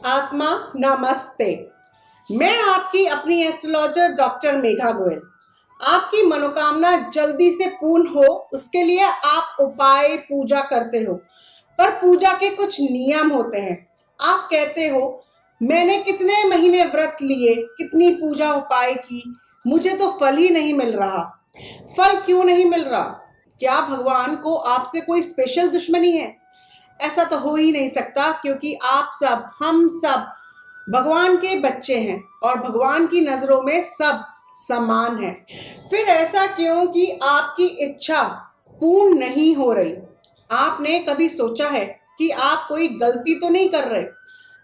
आत्मा नमस्ते। मैं आपकी अपनी एस्ट्रोलॉजर डॉक्टर मेघा गोयल। आपकी मनोकामना जल्दी से पूर्ण हो उसके लिए आप उपाय पूजा करते हो, पर पूजा के कुछ नियम होते हैं। आप कहते हो मैंने कितने महीने व्रत लिए, कितनी पूजा उपाय की, मुझे तो फल ही नहीं मिल रहा। फल क्यों नहीं मिल रहा? क्या भगवान को आपसे कोई स्पेशल दुश्मनी है? ऐसा तो हो ही नहीं सकता, क्योंकि आप सब, हम सब भगवान के बच्चे हैं और भगवान की नजरों में सब समान है। फिर ऐसा क्यों कि आपकी इच्छा पूर्ण नहीं हो रही? आपने कभी सोचा है कि आप कोई गलती तो नहीं कर रहे?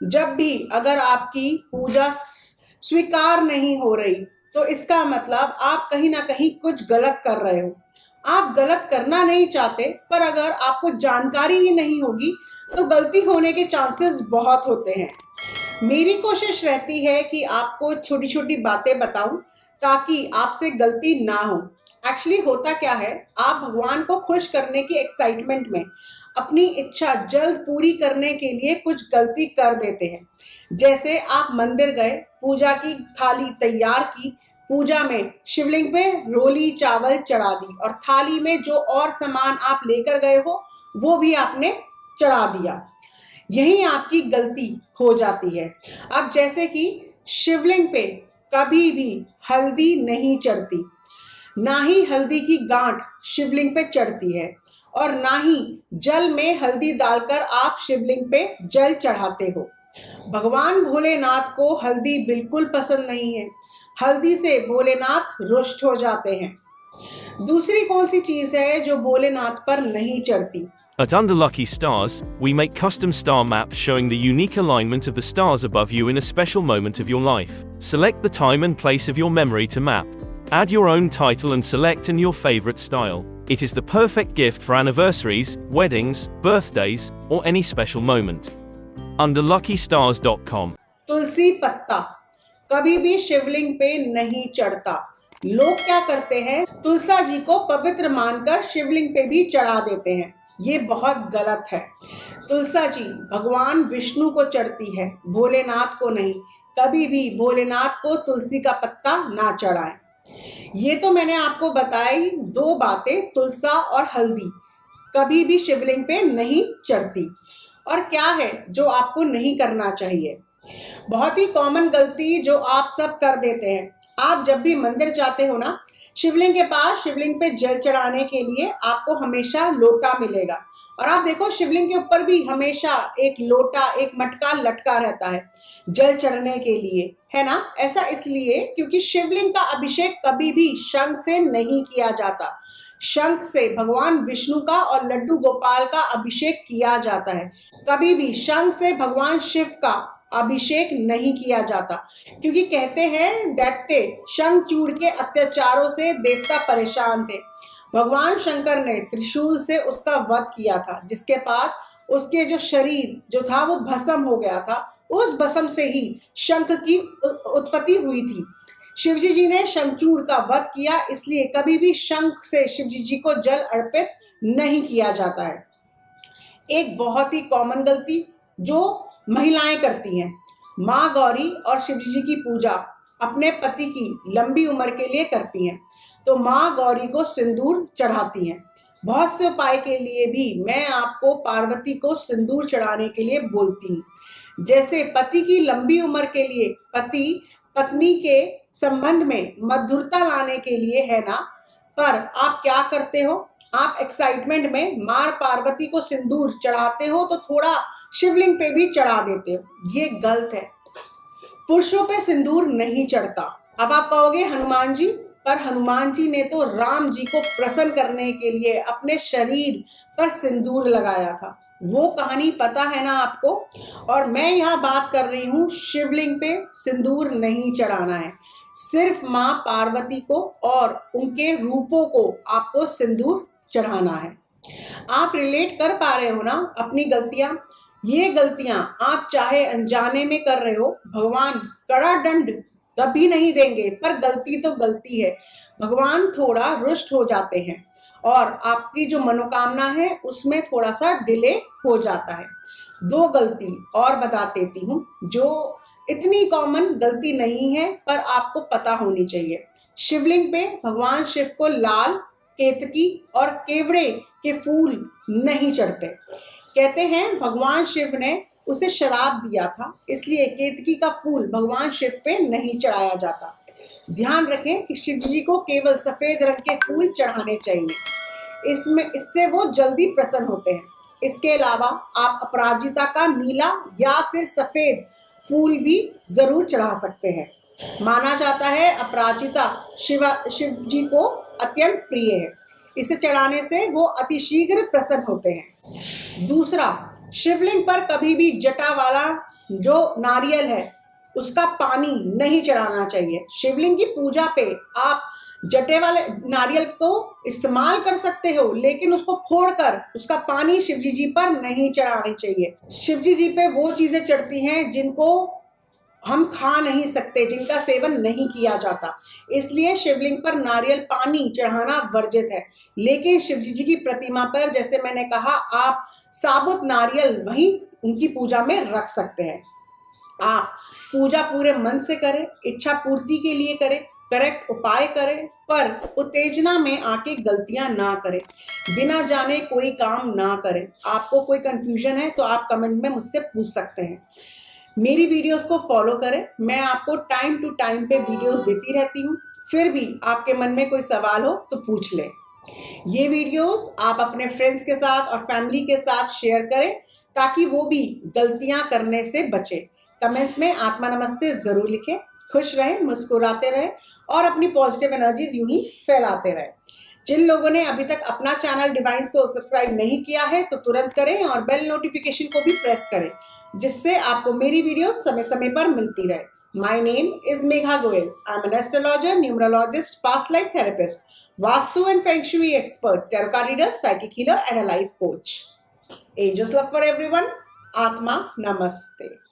जब भी अगर आपकी पूजा स्वीकार नहीं हो रही, तो इसका मतलब आप कहीं ना कहीं कुछ गलत कर रहे हो। आप गलत करना नहीं चाहते, पर अगर आपको जानकारी ही नहीं होगी तो गलती होने के चांसेस बहुत होते हैं। मेरी कोशिश रहती है कि आपको छोटी छोटी बातें बताऊं ताकि आपसे गलती ना हो। एक्चुअली होता क्या है, आप भगवान को खुश करने की एक्साइटमेंट में अपनी इच्छा जल्द पूरी करने के लिए कुछ गलती कर देते हैं। जैसे आप मंदिर गए, पूजा की थाली तैयार की, पूजा में शिवलिंग पे रोली चावल चढ़ा दी और थाली में जो और सामान आप लेकर गए हो वो भी आपने चढ़ा दिया। यही आपकी गलती हो जाती है। अब जैसे कि शिवलिंग पे कभी भी हल्दी नहीं चढ़ती, ना ही हल्दी की गांठ शिवलिंग पे चढ़ती है, और ना ही जल में हल्दी डालकर आप शिवलिंग पे जल चढ़ाते हो। भगवान भोलेनाथ को हल्दी बिल्कुल पसंद नहीं है। हल्दी से भोलेनाथ रुष्ट हो जाते हैं। दूसरी कौन सी चीज है जो भोलेनाथ पर नहीं चढ़ती? At Under Lucky Stars, we make custom star maps showing the unique alignment of the stars above you in a special moment of your life. Select the time and place of your memory to map. Add your own title and select in your favorite style. It is the perfect gift for anniversaries, weddings, birthdays, or any special moment. UnderLuckyStars.com. तुलसी पत्ता कभी भी शिवलिंग पे नहीं चढ़ता। लोग क्या करते हैं, तुलसा जी को पवित्र मानकर शिवलिंग पे भी चढ़ा देते हैं। ये बहुत गलत है। तुलसा जी भगवान विष्णु को चढ़ती है, भोलेनाथ को नहीं। कभी भी भोलेनाथ को तुलसी का पत्ता ना चढ़ाएं। ये तो मैंने आपको बताई दो बातें, तुलसा और हल्दी कभी भी शिवलिंग पे नहीं चढ़ती। और क्या है जो आपको नहीं करना चाहिए? बहुत ही कॉमन गलती जो आप सब कर देते हैं। आप जब भी मंदिर जाते हो ना, शिवलिंग के पास शिवलिंग पे जल चढ़ाने के लिए आपको हमेशा लोटा मिलेगा, और आप देखो शिवलिंग के ऊपर भी हमेशा एक लोटा, एक मटका लटका रहता है जल चढ़ने के लिए, है ना? ऐसा इसलिए क्योंकि शिवलिंग का अभिषेक कभी भी शंख से नहीं किया जाता। शंख से भगवान विष्णु का और लड्डू गोपाल का अभिषेक किया जाता है। कभी भी शंख से भगवान शिव का अभिषेक नहीं किया जाता, क्योंकि कहते हैं दैत्य शंखचूड़ के अत्याचारों से देवता परेशान थे। भगवान शंकर ने त्रिशूल से उसका वध किया था, जिसके बाद उसके जो शरीर जो था वो भस्म हो गया था। उस भस्म से ही शंख की उत्पत्ति हुई थी। शिवजी जी ने शंखचूड़ का वध किया, इसलिए कभी भी शंख से शिवजी जी को जल अर्पित नहीं किया जाता है। एक बहुत ही कॉमन गलती जो महिलाएं करती हैं, माँ गौरी और शिवजी जी की पूजा अपने पति की लंबी उम्र के लिए करती हैं, तो माँ गौरी को सिंदूर चढ़ाती हैं। बहुत से उपाय के लिए भी मैं आपको पार्वती को सिंदूर चढ़ाने के लिए बोलती हूँ। जैसे पति की लंबी उम्र के लिए, पति पत्नी के संबंध में मधुरता लाने के लिए, है ना? पर आप क्या करते हो, आप एक्साइटमेंट में मां पार्वती को सिंदूर चढ़ाते हो तो थोड़ा शिवलिंग पे भी चढ़ा देते हो। ये गलत है। पुरुषों पे सिंदूर नहीं चढ़ता। अब आप कहोगे हनुमान जी, पर हनुमान जी ने तो राम जी को प्रसन्न करने के लिए अपने शरीर पर सिंदूर लगाया था। वो कहानी पता है ना आपको? और मैं यहाँ बात कर रही हूँ शिवलिंग पे सिंदूर नहीं चढ़ाना है, सिर्फ माँ पार्वती को और उनके रूपों को आपको सिंदूर चढ़ाना है। आप रिलेट कर पा रहे हो ना अपनी गलतियां? ये गलतियां आप चाहे अनजाने में कर रहे हो, भगवान कड़ा दंड कभी नहीं देंगे, पर गलती तो गलती है। भगवान थोड़ा रुष्ट हो जाते हैं और आपकी जो मनोकामना है उसमें थोड़ा सा डिले हो जाता है। दो गलती और बता देती हूँ जो इतनी कॉमन गलती नहीं है पर आपको पता होनी चाहिए। शिवलिंग पे भगवान शिव को लाल, केतकी और केवड़े के फूल नहीं चढ़ते। कहते हैं भगवान शिव ने उसे शराप दिया था, इसलिए केतकी का फूल भगवान शिव पे नहीं चढ़ाया जाता। ध्यान रखें कि शिव जी को केवल सफेद रंग के फूल चढ़ाने चाहिए, इससे वो जल्दी प्रसन्न होते हैं। इसके अलावा आप अपराजिता का नीला या फिर सफेद फूल भी जरूर चढ़ा सकते हैं। माना जाता है अपराजिता शिव जी को अत्यंत प्रिय है, इसे चढ़ाने से वो अतिशीघ्र प्रसन्न होते हैं। दूसरा, शिवलिंग पर कभी भी जटा वाला जो नारियल है उसका पानी नहीं चढ़ाना चाहिए। शिवलिंग की पूजा पे आप जटे वाले नारियल को इस्तेमाल कर सकते हो, लेकिन उसको फोड़कर उसका पानी शिवजी जी पर नहीं चढ़ानी चाहिए। शिवजी जी पे वो चीजें चढ़ती हैं जिनको हम खा नहीं सकते, जिनका सेवन नहीं किया जाता, इसलिए शिवलिंग पर नारियल पानी चढ़ाना वर्जित है। लेकिन शिवजी जी की प्रतिमा पर, जैसे मैंने कहा, आप साबुत नारियल वहीं उनकी पूजा में रख सकते हैं। आप पूजा पूरे मन से करें, इच्छा पूर्ति के लिए करें, करेक्ट उपाय करें, पर उत्तेजना में आके गलतियां ना करें, बिना जाने कोई काम ना करें। आपको कोई कंफ्यूजन है तो आप कमेंट में मुझसे पूछ सकते हैं। मेरी वीडियोस को फॉलो करें, मैं आपको टाइम टू टाइम पे वीडियोस देती रहती हूँ। फिर भी आपके मन में कोई सवाल हो तो पूछ लें। ये वीडियोस आप अपने फ्रेंड्स के साथ और फैमिली के साथ शेयर करें ताकि वो भी गलतियां करने से बचे। कमेंट्स में आत्मा नमस्ते जरूर लिखें। खुश रहें, मुस्कुराते रहें और अपनी पॉजिटिव एनर्जीज यूं ही फैलाते रहें। जिन लोगों ने अभी तक अपना चैनल डिवाइन सोल सब्सक्राइब नहीं किया है तो तुरंत करें और बेल नोटिफिकेशन को भी प्रेस करें, जिससे आपको मेरी वीडियो समय समय पर मिलती रहे। My name is Megha Goyal. I am an astrologer, numerologist, past life therapist, vastu and feng shui expert, tarot reader, psychic healer and a life coach. Angels love for everyone. आत्मा नमस्ते।